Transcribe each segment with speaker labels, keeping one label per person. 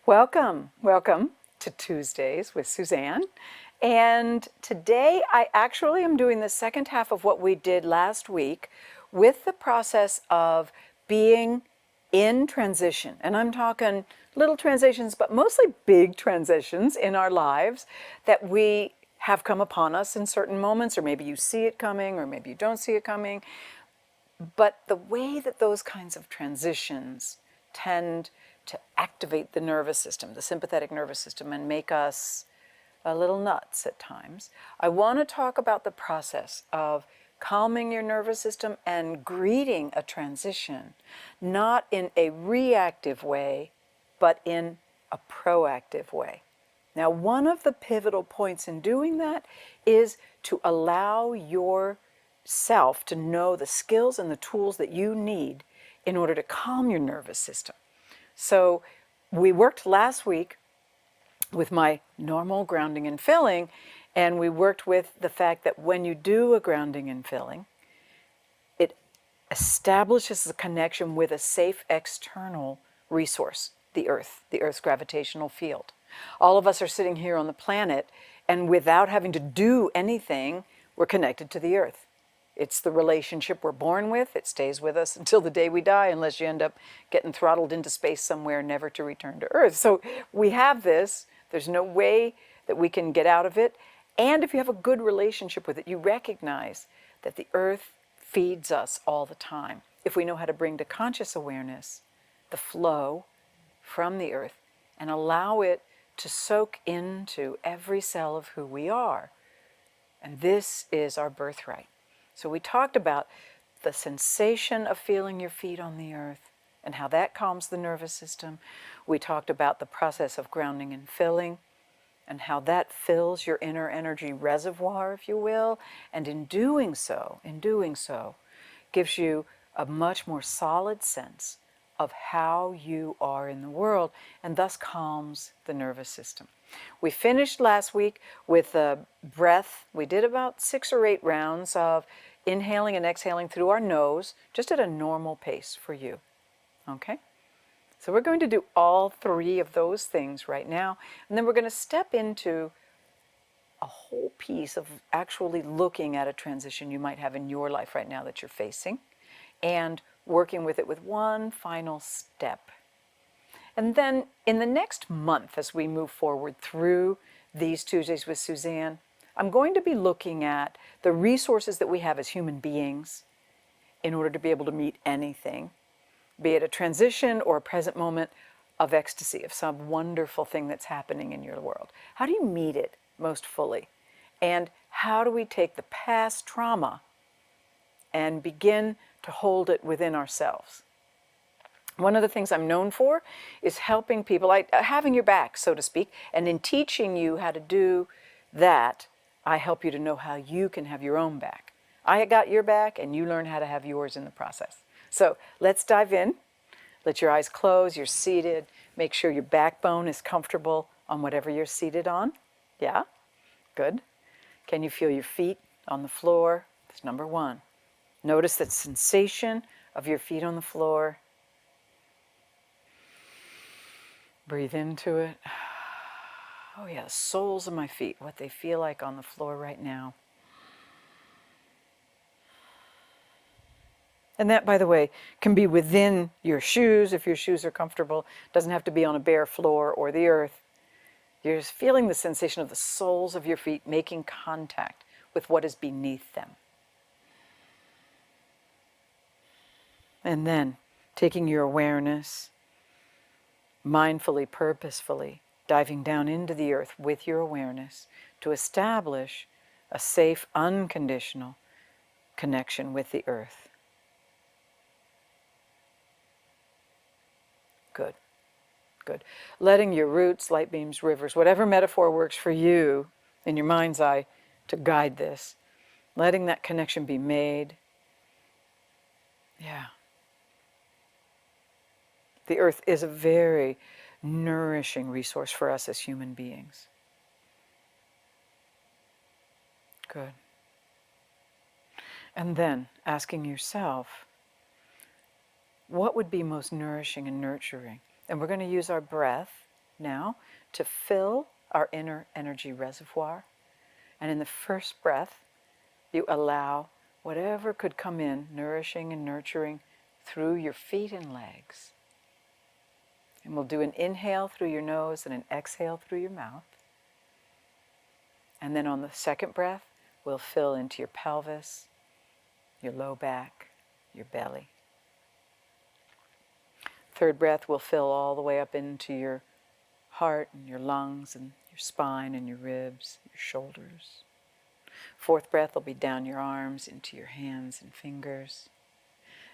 Speaker 1: Welcome to Tuesdays with Suzanne. And today I actually am doing the second half of what we did last week with the process of being in transition. And I'm talking little transitions, but mostly big transitions in our lives that we have come upon us in certain moments, or maybe you see it coming, or maybe you don't see it coming. But the way that those kinds of transitions tend to activate the nervous system, the sympathetic nervous system, and make us a little nuts at times, I want to talk about the process of calming your nervous system and greeting a transition, not in a reactive way, but in a proactive way. Now, one of the pivotal points in doing that is to allow yourself to know the skills and the tools that you need in order to calm your nervous system. So we worked last week with my normal grounding and filling, and we worked with the fact that when you do a grounding and filling, it establishes a connection with a safe external resource, the Earth's gravitational field. All of us are sitting here on the planet, and without having to do anything, we're connected to the Earth. It's the relationship we're born with. It stays with us until the day we die, unless you end up getting throttled into space somewhere, never to return to Earth. So we have this. There's no way that we can get out of it. And if you have a good relationship with it, you recognize that the Earth feeds us all the time. If we know how to bring to conscious awareness the flow from the Earth and allow it to soak into every cell of who we are. And this is our birthright. So we talked about the sensation of feeling your feet on the earth and how that calms the nervous system. We talked about the process of grounding and filling and how that fills your inner energy reservoir, if you will, and in doing so, gives you a much more solid sense of how you are in the world, and thus calms the nervous system. We finished last week with the breath. We did about 6 or 8 rounds of inhaling and exhaling through our nose, just at a normal pace for you. Okay? So we're going to do all 3 of those things right now, and then we're going to step into a whole piece of actually looking at a transition you might have in your life right now that you're facing, and working with it with one final step. And then in the next month, as we move forward through these Tuesdays with Suzanne, I'm going to be looking at the resources that we have as human beings in order to be able to meet anything, be it a transition or a present moment of ecstasy, of some wonderful thing that's happening in your world. How do you meet it most fully? And how do we take the past trauma and begin to hold it within ourselves? One of the things I'm known for is helping people, having your back, so to speak, and in teaching you how to do that, I help you to know how you can have your own back. I got your back, and you learn how to have yours in the process. So let's dive in. Let your eyes close. You're seated. Make sure your backbone is comfortable on whatever you're seated on. Yeah? Good. Can you feel your feet on the floor? That's number 1. Notice that sensation of your feet on the floor. Breathe into it. Oh yeah, the soles of my feet, what they feel like on the floor right now. And that, by the way, can be within your shoes if your shoes are comfortable. It doesn't have to be on a bare floor or the earth. You're just feeling the sensation of the soles of your feet making contact with what is beneath them. And then taking your awareness, mindfully, purposefully, diving down into the earth with your awareness to establish a safe, unconditional connection with the earth. Good, good. Letting your roots, light beams, rivers, whatever metaphor works for you in your mind's eye to guide this, letting that connection be made. Yeah. The earth is a very nourishing resource for us as human beings. Good. And then asking yourself, what would be most nourishing and nurturing? And we're going to use our breath now to fill our inner energy reservoir. And in the first breath, you allow whatever could come in, nourishing and nurturing, through your feet and legs. And we'll do an inhale through your nose and an exhale through your mouth. And then on the second breath, we'll fill into your pelvis, your low back, your belly. Third breath will fill all the way up into your heart and your lungs and your spine and your ribs, your shoulders. Fourth breath will be down your arms into your hands and fingers.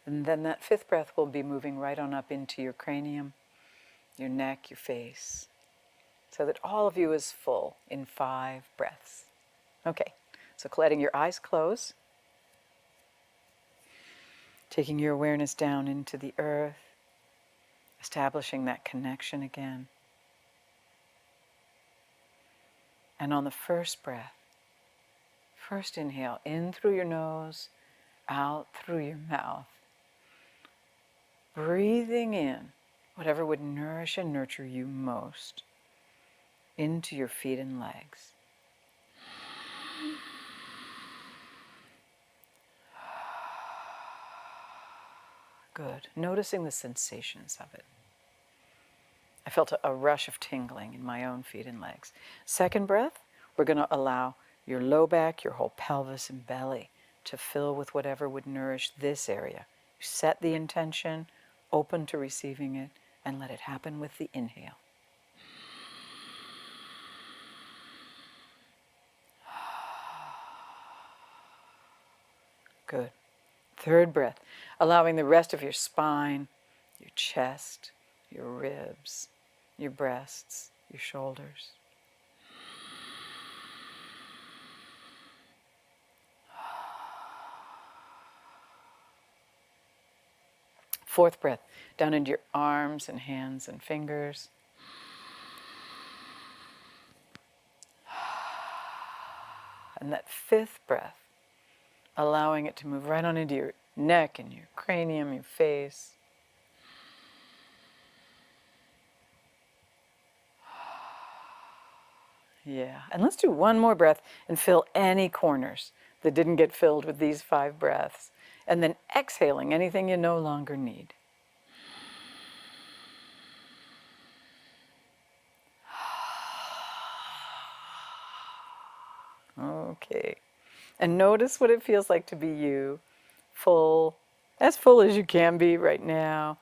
Speaker 1: And then that fifth breath will be moving right on up into your cranium, your neck, your face, so that all of you is full in 5 breaths. Okay, so letting your eyes close, taking your awareness down into the earth, establishing that connection again. And on the first breath, first inhale, in through your nose, out through your mouth. Breathing in whatever would nourish and nurture you most into your feet and legs. Good. Noticing the sensations of it. I felt a rush of tingling in my own feet and legs. Second breath, we're going to allow your low back, your whole pelvis and belly to fill with whatever would nourish this area. Set the intention, open to receiving it, and let it happen with the inhale. Good. Third breath, allowing the rest of your spine, your chest, your ribs, your breasts, your shoulders. Fourth breath, down into your arms and hands and fingers. And that fifth breath, allowing it to move right on into your neck and your cranium, your face. Yeah, and let's do one more breath and fill any corners that didn't get filled with these 5 breaths. And then exhaling anything you no longer need. Okay. And notice what it feels like to be you, full, as full as you can be right now.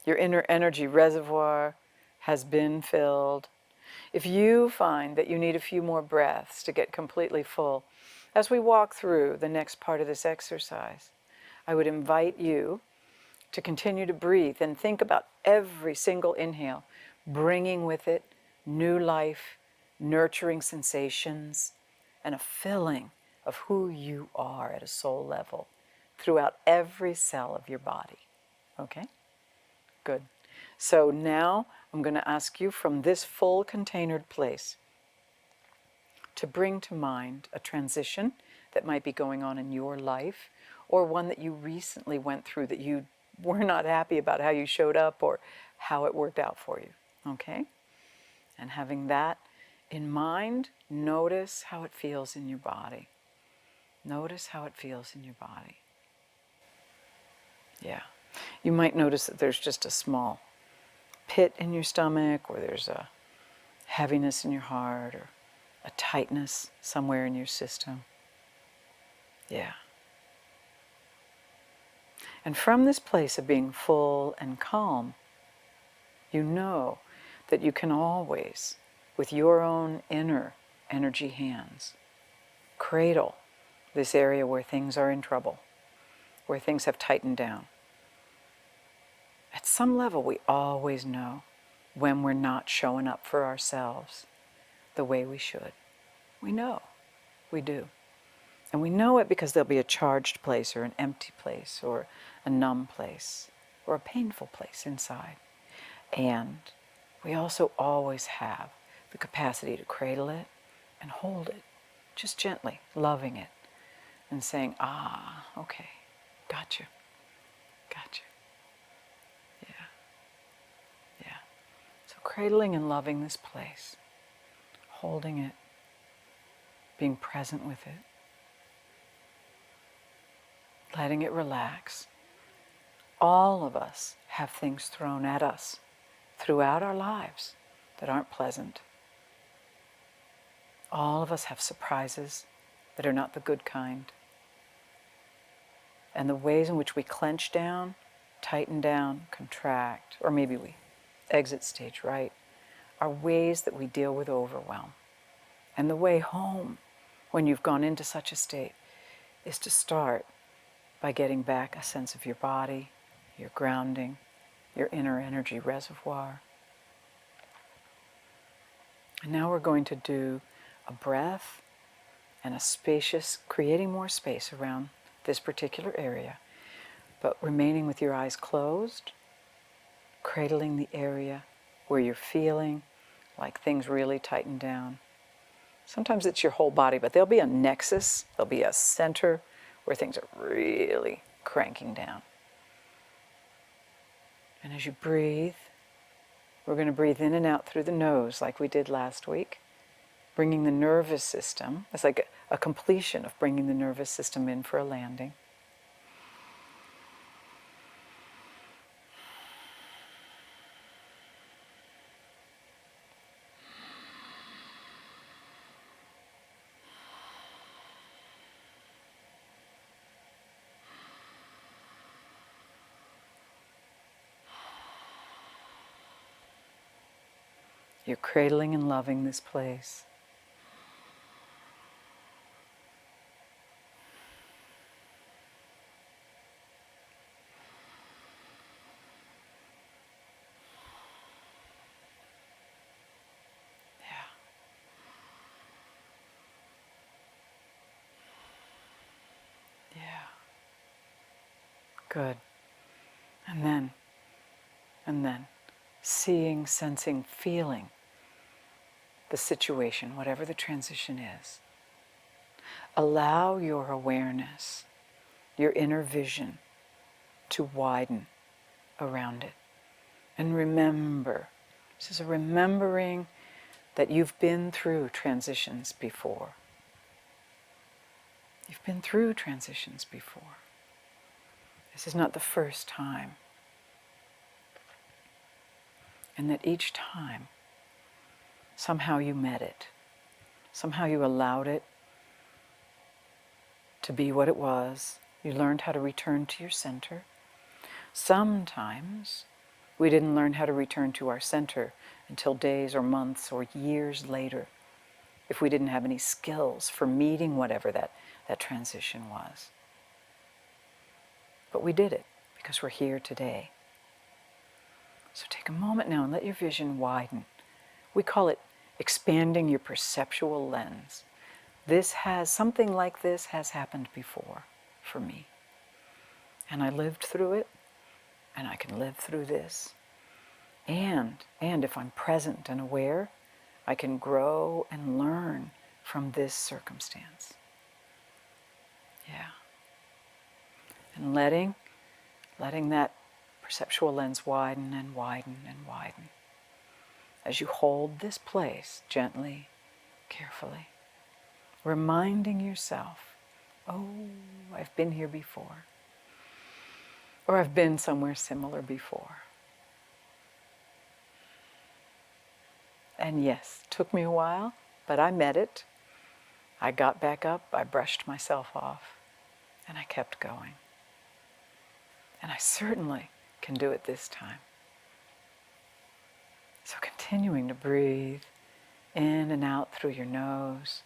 Speaker 1: Your inner energy reservoir has been filled. If you find that you need a few more breaths to get completely full, as we walk through the next part of this exercise, I would invite you to continue to breathe and think about every single inhale, bringing with it new life, nurturing sensations, and a filling of who you are at a soul level throughout every cell of your body. Okay? Good. So now I'm going to ask you from this full containered place to bring to mind a transition that might be going on in your life, or one that you recently went through that you were not happy about how you showed up or how it worked out for you. Okay? And having that in mind, notice how it feels in your body. Notice how it feels in your body. Yeah. You might notice that there's just a small pit in your stomach, or there's a heaviness in your heart, or a tightness somewhere in your system. Yeah. And from this place of being full and calm, you know that you can always, with your own inner energy hands, cradle this area where things are in trouble, where things have tightened down. At some level, we always know when we're not showing up for ourselves the way we should. We know. We do. And we know it because there'll be a charged place or an empty place or a numb place or a painful place inside. And we also always have the capacity to cradle it and hold it, just gently, loving it, and saying, okay, gotcha. cradling and loving this place, holding it, being present with it, letting it relax. All of us have things thrown at us throughout our lives that aren't pleasant. All of us have surprises that are not the good kind. And the ways in which we clench down, tighten down, contract, or maybe we exit stage right, are ways that we deal with overwhelm. And the way home, when you've gone into such a state, is to start by getting back a sense of your body, your grounding, your inner energy reservoir. And now we're going to do a breath and a spacious, creating more space around this particular area, but remaining with your eyes closed, cradling the area where you're feeling like things really tighten down. Sometimes it's your whole body, but there'll be a nexus, there'll be a center where things are really cranking down. And as you breathe, we're going to breathe in and out through the nose like we did last week, bringing the nervous system. It's like a completion of bringing the nervous system in for a landing. You're cradling and loving this place. Yeah. Yeah. Good. And then, seeing, sensing, feeling the situation, whatever the transition is. Allow your awareness, your inner vision, to widen around it. And remember, this is a remembering that you've been through transitions before. You've been through transitions before. This is not the first time. And that each time, somehow you met it. Somehow you allowed it to be what it was. You learned how to return to your center. Sometimes we didn't learn how to return to our center until days or months or years later, if we didn't have any skills for meeting whatever that transition was. But we did it because we're here today. So take a moment now and let your vision widen. We call it expanding your perceptual lens. Something like this has happened before for me. And I lived through it, and I can live through this. And if I'm present and aware, I can grow and learn from this circumstance. Yeah. And letting that perceptual lens widen and widen and widen as you hold this place gently, carefully, reminding yourself, oh, I've been here before, or I've been somewhere similar before. And yes, took me a while, but I met it. I got back up, I brushed myself off, and I kept going. And I certainly can do it this time. So continuing to breathe in and out through your nose.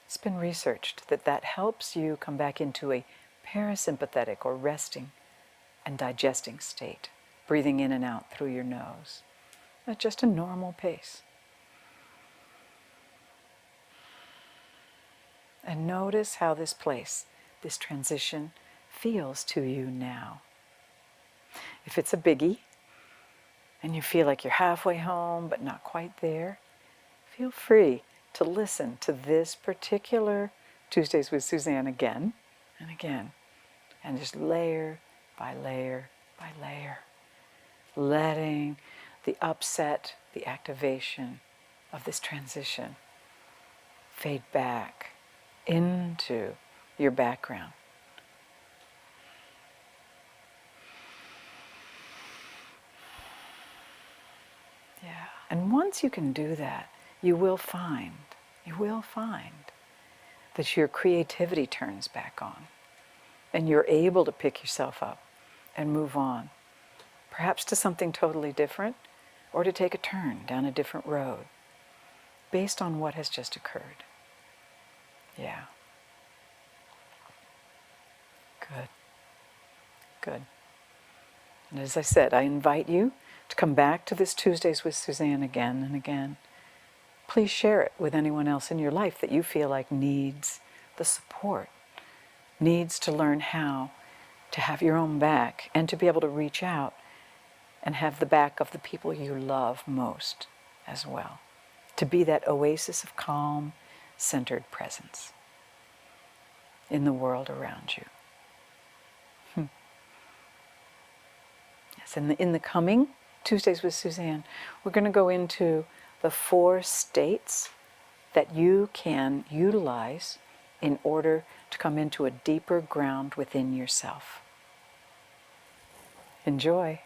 Speaker 1: It's been researched that helps you come back into a parasympathetic or resting and digesting state, breathing in and out through your nose at just a normal pace. And notice how this place, this transition, feels to you now. If it's a biggie, and you feel like you're halfway home but not quite there, feel free to listen to this particular Tuesdays with Suzanne again and again, and just layer by layer by layer, letting the upset, the activation of this transition fade back into your background. Yeah. And once you can do that, you will find that your creativity turns back on and you're able to pick yourself up and move on, perhaps to something totally different or to take a turn down a different road based on what has just occurred. Yeah. Good. Good. And as I said, I invite you to come back to this Tuesdays with Suzanne again and again. Please share it with anyone else in your life that you feel like needs the support, needs to learn how to have your own back and to be able to reach out and have the back of the people you love most as well. To be that oasis of calm, centered presence in the world around you. Yes, and in the coming Tuesdays with Suzanne, we're going to go into the 4 states that you can utilize in order to come into a deeper ground within yourself. Enjoy.